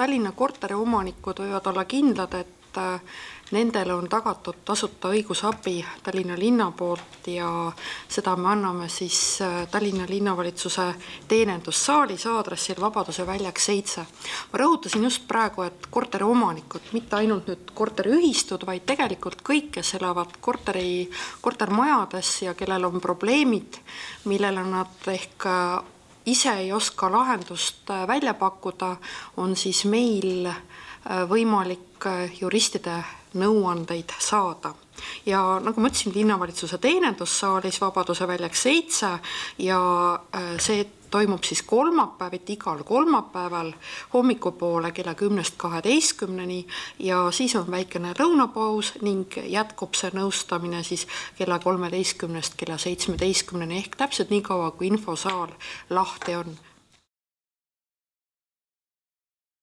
Tallinna korteriomanikud võivad olla kindlad, et nendele on tagatud tasuta õigusabi Tallinna linna poolt ja seda me anname siis Tallinna linnavalitsuse teenindussaalis aadressil Vabaduse väljak 7. Ma rõhutasin just praegu, et korteriomanikud, mitte ainult nüüd korteriühistud, vaid tegelikult kõik, kes elavad kortermajades ja kellel on probleemid, millele nad ehk ise ei oska lahendust välja pakkuda, on siis meil võimalik juristide nõuandeid saada. Ja nagu ma ütlesin, linnavalitsuse teenindussaalis Vabaduse väljak 7 ja see toimub siis kolmapäeviti igal kolmapäeval hommikupoole kella 10–12 ja siis on väikene lõunapaus ning jätkub see nõustamine siis kella 13–17 ehk täpselt nii kaua, kui infosaal lahti on.